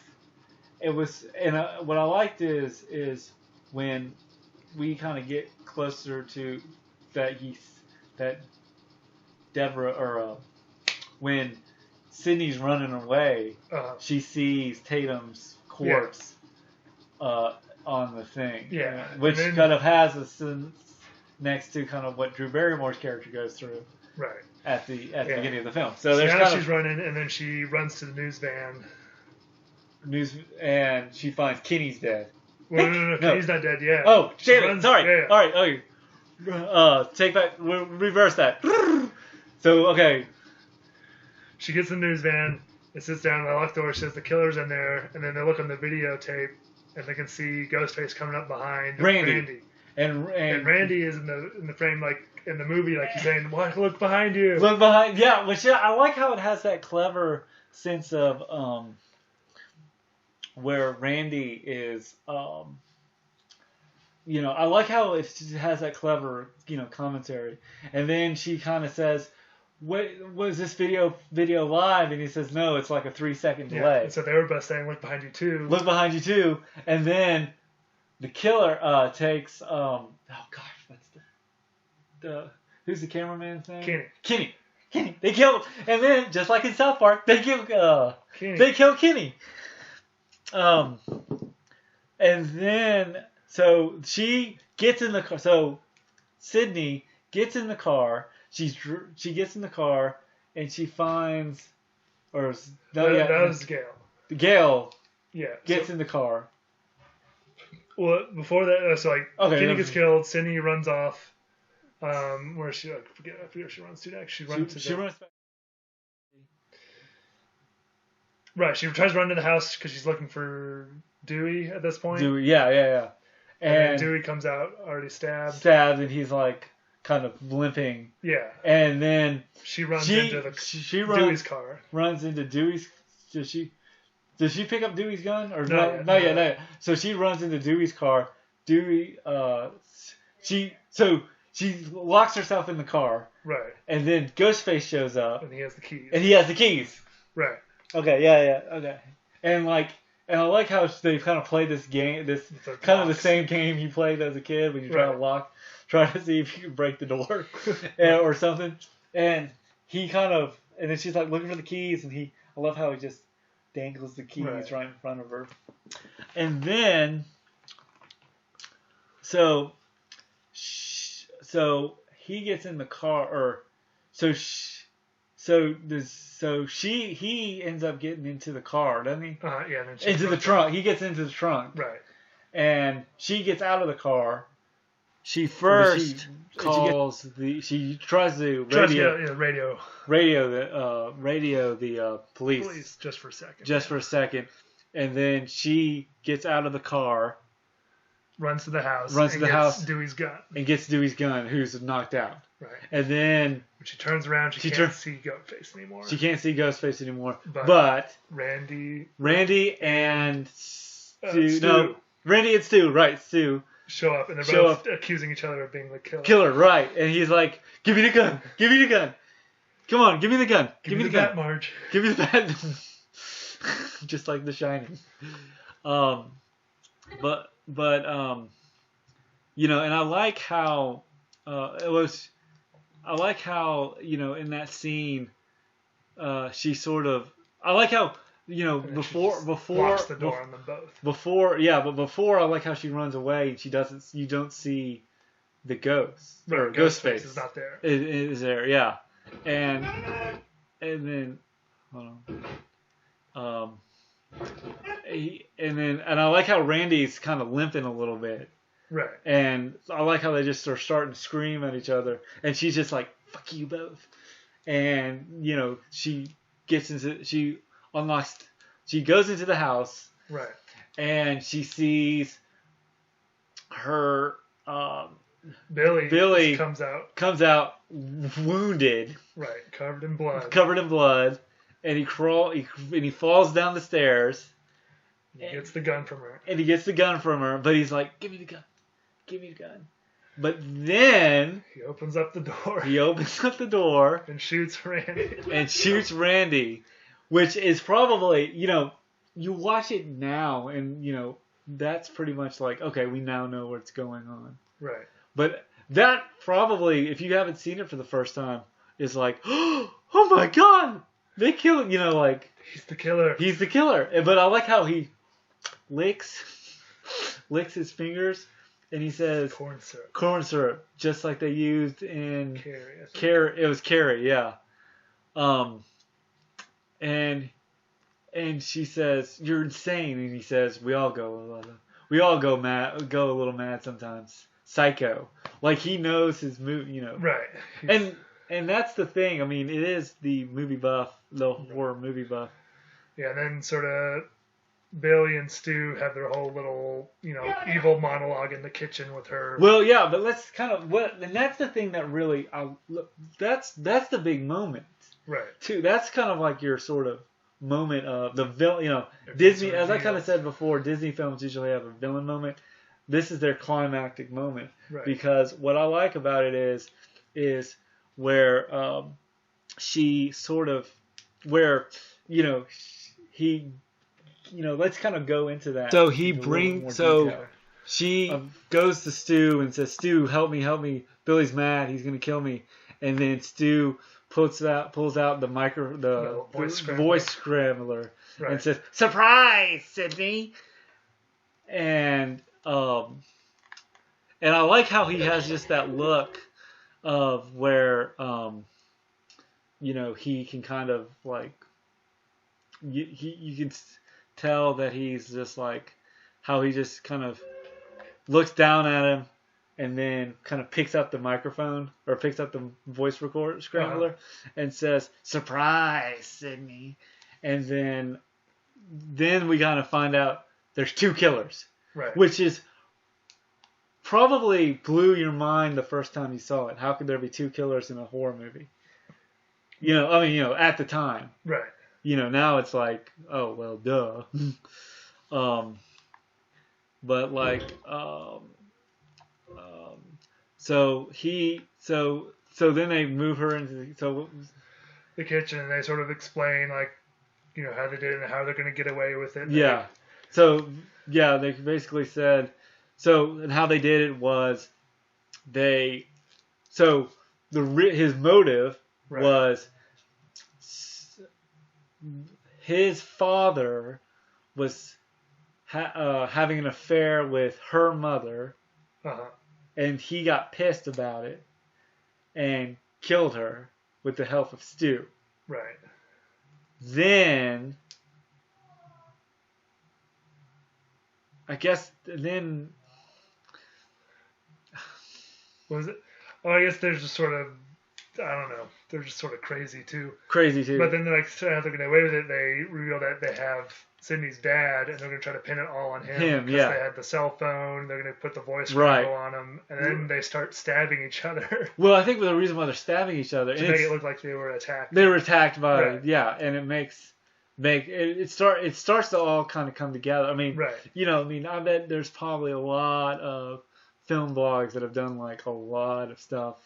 it was, and what I liked is when we kind of get closer to that Deborah, or when Sydney's running away, she sees Tatum's corpse on the thing, which kind of has a sense next to kind of what Drew Barrymore's character goes through, right, at the beginning of the film. So there's now she's running, and then she runs to the news van. And she finds Kenny's dead. Well, no, Kenny's not dead yet. Oh, damn it! Sorry. Yeah. All right. Okay. Take back. Reverse that. So okay. She gets in the news van. It sits down. The left door says the killer's in there, and then they look on the videotape, and they can see Ghostface coming up behind Randy. And Randy is in the frame, like in the movie, like he's saying, "What? Look behind you." Look behind. Yeah, which I like how it has that clever sense of where Randy is, I like how it has that clever, commentary. And then she kind of says, "What was this video live?" And he says, "No, it's like a 3-second delay." And so they were both saying, "Look behind you too." Look behind you too. And then the killer takes, oh gosh, what's the who's the cameraman's name? Kenny. They kill, and then just like in South Park, they kill Kenny. They kill Kenny. And then, so she gets in the car. So Sydney gets in the car. She gets in the car and she finds, that was Gail. Gail, gets in the car. Well, before that, Kenny gets killed. Sydney runs off. Where is she? I forget where she runs to next. She runs back. Right, she tries to run to the house because she's looking for Dewey at this point. Dewey, yeah. And Dewey comes out already stabbed, and he's like kind of limping. Yeah. And then she runs into Dewey's car. Runs into Dewey's. Does she pick up Dewey's gun or not yet? So she runs into Dewey's car. Dewey, she locks herself in the car. Right. And then Ghostface shows up. And he has the keys. Right. Okay, yeah, okay. And I like how they kind of play this game, this kind of the same game you played as a kid when you try to see if you can break the door or something. And he and then she's like looking for the keys, and I love how he just dangles the keys right in front of her. And then, so he gets in the car, he ends up getting into the car, doesn't he? Yeah. Then into the trunk. He gets into the trunk. Right. And she gets out of the car. She tries to radio the police. Just for a second. For a second. And then she gets out of the car. Runs to the house. Gets Dewey's gun. And gets Dewey's gun, who's knocked out. Right. And then when she turns around, she can't see Ghostface anymore. She can't see Ghostface anymore. But Randy and Stu. No, Randy and Stu. Right, Stu. Show up, and they're both accusing each other of being the killer. Killer, right. And he's like, "Give me the gun. Give me the gun. Come on, give me the gun. Give me the gun, Marge. Give me the bat." Just like The Shining. And I like how in that scene, she sort of. I like how before locks the door on them both. Before I like how she runs away and you don't see the ghost or Ghostface is not there. It is there, yeah, and then hold on. And I like how Randy's kind of limping a little bit. Right. And I like how they just are starting to scream at each other. And she's just like, "Fuck you both." And, she goes into the house. Right. And she sees her, Billy comes out wounded. Right. Covered in blood. And he falls down the stairs. He gets the gun from her. But he's like, "Give me the gun. Give me the gun." But then he opens up the door. And shoots Randy. Which is probably, you watch it now and, that's pretty much like, okay, we now know what's going on. Right. But that probably, if you haven't seen it for the first time, is like, oh my God, they killed him, like. He's the killer. But I like how he licks his fingers. And he says corn syrup, just like they used in Carrie. It was Carrie, yeah. And she says, "You're insane." And he says, "We all go mad, go a little mad sometimes. Psycho." Like he knows his movie, Right. And that's the thing. I mean, it is the movie buff, the horror movie buff. Yeah, and then sort of Billy and Stu have their whole little, evil monologue in the kitchen with her. Well, yeah, but let's kind of and that's the thing that really, that's the big moment, right? Too. That's kind of like your sort of moment of the villain. Disney, as I kind of said before, Disney films usually have a villain moment. This is their climactic moment, right? Because what I like about it is where she sort of he. Let's kind of go into that. So she goes to Stu and says, "Stu, help me. Billy's mad. He's gonna kill me." And then Stu pulls out the voice scrambler right. and says, "Surprise, Sydney!" And I like how he has just that look of where he can kind of like you can tell that he's just like how he just kind of looks down at him and then kind of picks up the microphone or picks up the voice scrambler and says, "Surprise, Sydney." And then we kind of find out there's two killers, right? Which is probably blew your mind the first time you saw it. How could there be two killers in a horror movie? At the time, right? Now it's like, oh, well, duh. But like, so then they move her into the kitchen and they sort of explain like, how they did it and how they're going to get away with it. Yeah. They basically said, and how they did it was his motive right. was his father was having an affair with her mother, and he got pissed about it and killed her with the help of Stu. Right. Then, was it? Well, I guess there's just sort of, I don't know. They're just sort of crazy too. But then they're they're getting away with it. They reveal that they have Sydney's dad, and they're going to try to pin it all on him. Because they had the cell phone. They're going to put the voice scramble on him, and then they start stabbing each other. Well, I think the reason why they're stabbing each other to make it look like they were attacked. They were attacked by and it starts to all kind of come together. I mean, I bet there's probably a lot of film blogs that have done like a lot of stuff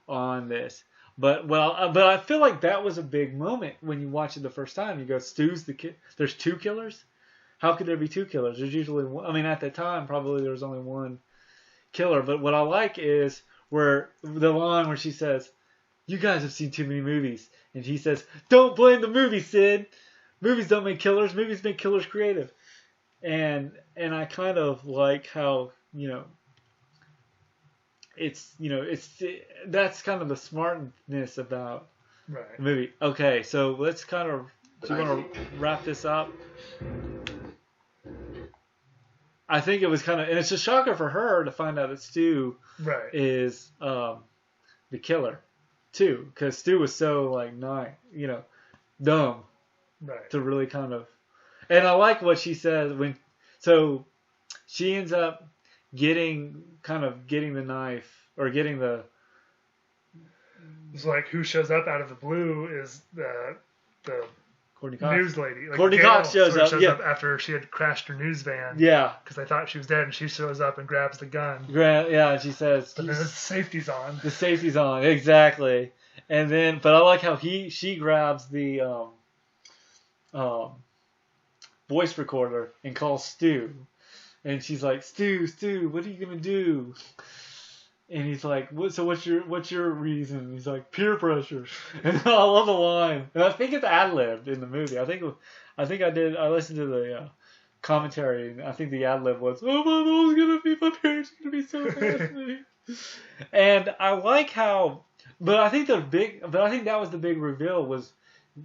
on this. But I feel like that was a big moment when you watch it the first time. You go, Stu's the kid. There's two killers? How could there be two killers? There's usually one. I mean, at that time, probably there was only one killer. But what I like is where the line where she says, "You guys have seen too many movies," and he says, "Don't blame the movies, Sid. Movies don't make killers. Movies make killers creative." And I kind of like how that's kind of the smartness about the movie. Okay, so let's kind of. Do you want to wrap this up? I think it was kind of, and it's a shocker for her to find out that Stu is the killer too, because Stu was so like dumb to really kind of. And I like what she says so she ends up getting the knife or getting the. It's like who shows up out of the blue is the Courtney Cox. News lady. Like Courtney Gail Cox shows up. Shows up after she had crashed her news van. Yeah. Because they thought she was dead, and she shows up and grabs the gun. Yeah, she says. But then the safety's on. The safety's on, exactly. And then, but I like how she grabs the voice recorder and calls Stu, and she's like, Stu, what are you gonna do? And he's like, what's your reason? He's like, peer pressure. And I love the line. And I think it's ad-libbed in the movie. I listened to the commentary, and I think the ad-lib was, oh, my parents are gonna be so mad at me. And I like how, but I think that was the big reveal, was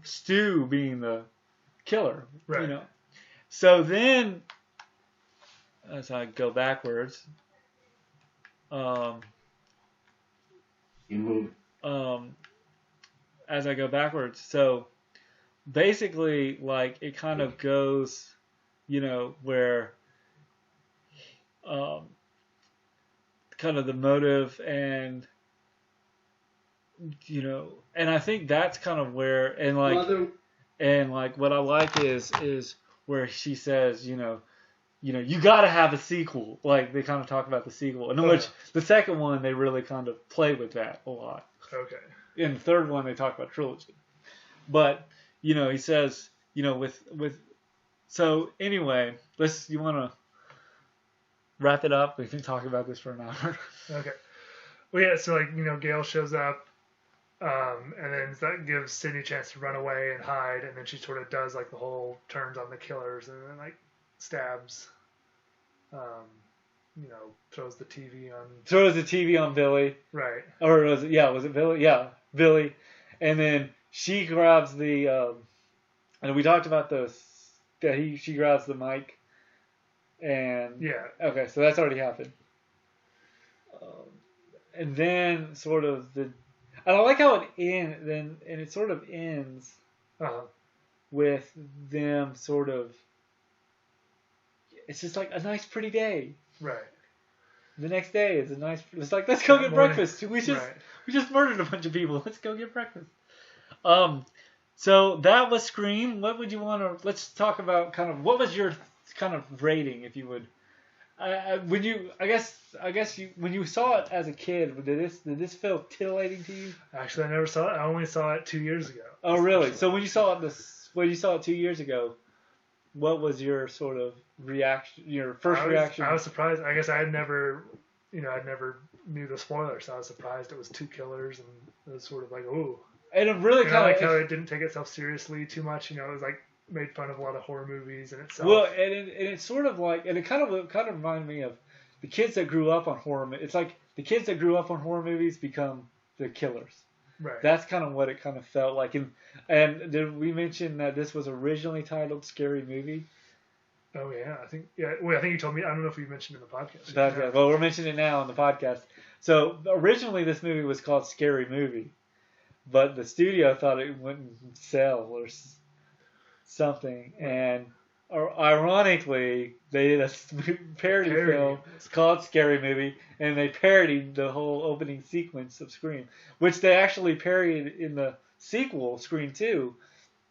Stu being the killer. Right. You know. So then, as I go backwards, as I go backwards, so basically, like, it kind of goes, you know, where, kind of the motive, and, you know, and I think that's kind of where, and like what I like is where she says, you know, you got to have a sequel. Like, they kind of talk about the sequel, in which the second one they really kind of play with that a lot. Okay. In the third one they talk about trilogy, but you know, he says, you know, with so anyway, you want to wrap it up? We've been talking about this for an hour. Okay. Well, yeah. So, like, you know, Gail shows up. And then that gives Sydney a chance to run away and hide, and then she sort of does like the whole turns on the killers, and then like stabs, you know, throws the TV on Billy. Right. Or was it Billy? Yeah, Billy. And then she grabs the, and we talked about she grabs the mic, and yeah. Okay, so that's already happened. And then sort of and I like how it sort of ends with them sort of, it's just like a nice pretty day. Right. The next day is it's like, let's go get breakfast. We just murdered a bunch of people. Let's go get breakfast. So that was Scream. What would you want to, let's talk about kind of, what was your kind of rating, if you would? When you saw it as a kid, did this feel titillating to you? Actually, I never saw it. I only saw it 2 years ago. Oh, really? So when you saw it 2 years ago, what was your sort of reaction? Your first reaction? I was surprised. I guess I never knew the spoilers, so I was surprised it was two killers, and it was sort of like, ooh. And it really kind of, I like how it didn't take itself seriously too much. You know, it was like, made fun of a lot of horror movies in itself. Well, and it's sort of like, and it kind of reminded me of the kids that grew up on horror. It's like the kids that grew up on horror movies become the killers. Right. That's kind of what it kind of felt like. And did we mention that this was originally titled Scary Movie? Oh yeah, I think you told me. I don't know if you mentioned it in the podcast. Yeah. Well, we're mentioning it now on the podcast. So originally this movie was called Scary Movie, but the studio thought it wouldn't sell or something, and ironically they did a parody film called Scary Movie, and they parodied the whole opening sequence of Scream, which they actually parodied in the sequel, Scream 2.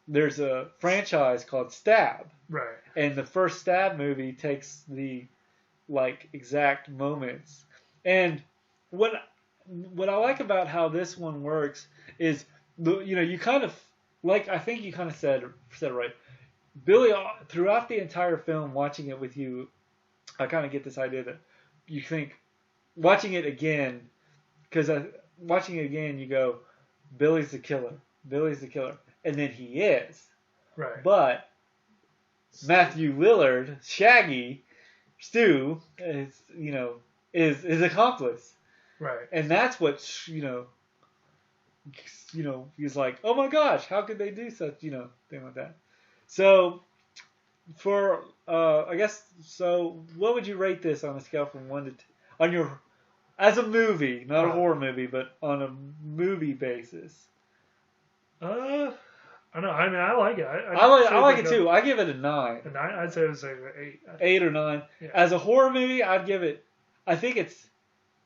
There's a franchise called Stab, right? And the first Stab movie takes the like exact moments. And what I like about how this one works is, you kind of, like, I think you kind of said it right. Billy, throughout the entire film, watching it with you, I kind of get this idea that you think, watching it again, you go, Billy's the killer. And then he is. Right. But Matthew Lillard, Shaggy, Stu, is his accomplice. Right. And that's what, he's like, oh my gosh, how could they do such, thing like that? So, what would you rate this on a scale from 1 to 10? As a movie, not a horror movie, but on a movie basis. I don't know. I mean, I like it. I like it too. I give it a 9. A 9? I'd say it was like an 8. 8 or 9. Yeah. As a horror movie, I'd give it, I think it's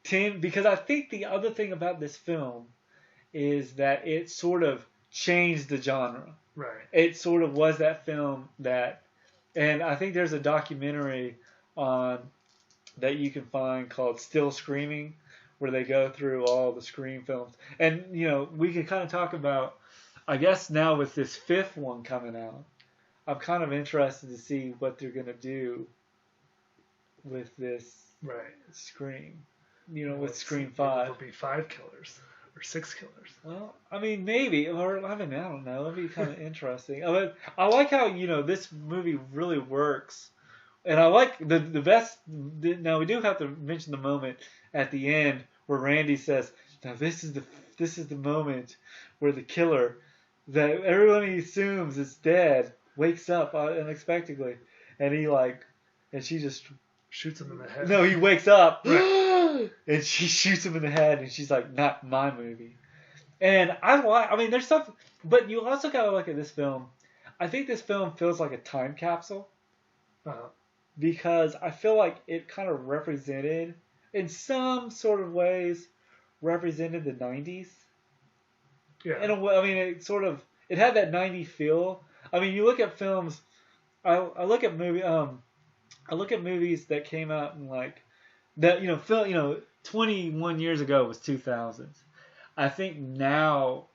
10, because I think the other thing about this film is that it sort of changed the genre. Right. It sort of was that film that, and I think there's a documentary on that you can find called Still Screaming, where they go through all the Scream films. And, we could kind of talk about, I guess now with this fifth one coming out, I'm kind of interested to see what they're going to do with this Scream. With Scream 5. It'll be 5 killers or 6 killers. Well, I mean, maybe. Or, I don't know. It'd be kind of interesting. I like how, this movie really works. And I like the best. Now, we do have to mention the moment at the end where Randy says, now this is the moment where the killer that everyone assumes is dead wakes up unexpectedly. And and she just shoots him in the head. No, he wakes up. Right. And she shoots him in the head, and she's like, not my movie. And there's stuff, but you also gotta look at this film. I think this film feels like a time capsule. Because I feel like it kind of represented, in some sort of ways, represented the 90s. Yeah. In a way, it had that 90s feel. You look at films, I look at movies that came out in 21 years ago was 2000s. I think now,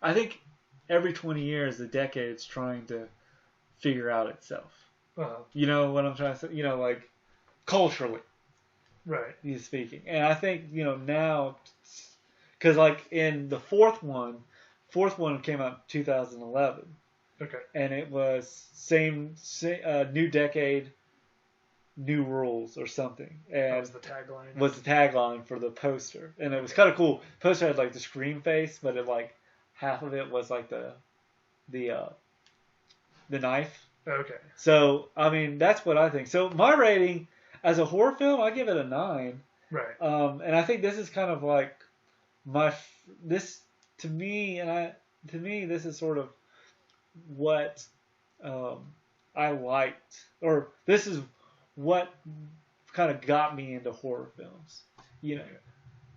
I think every 20 years, the decade's trying to figure out itself. You know what I'm trying to say? Culturally. Right. He's speaking. And I think, now, because in the fourth one came out in 2011. Okay. And it was same new decade, new rules or something. And that was the tagline. Was the tagline for the poster. And it was kind of cool. The poster had the Scream face, but it half of it was the knife. Okay. So, that's what I think. So my rating as a horror film, I give it a 9. Right. And I think this is kind of this to me, this is sort of what I liked, or this is what kind of got me into horror films,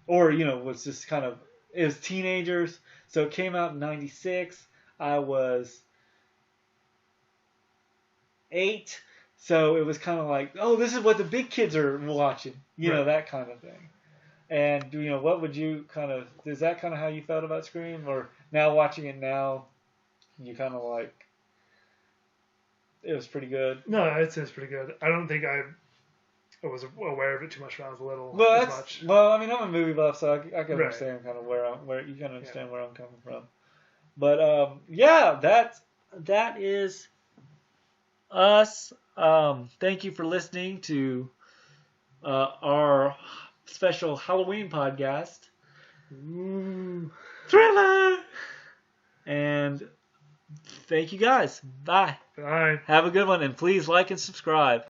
or was just kind of, it was teenagers. So it came out in 96. I was 8, so it was kind of this is what the big kids are watching, that kind of thing. And what would you is that kind of how you felt about Scream, or now watching it now, you kind of it was pretty good? No, I'd say it's pretty good. I don't think I was aware of it too much when I was little. Well, I'm a movie buff, so I can understand kind of where you can understand where I'm coming from. But that is us. Thank you for listening to our special Halloween podcast. Ooh. Thriller! And thank you guys. Bye. Bye. Have a good one, and please like and subscribe.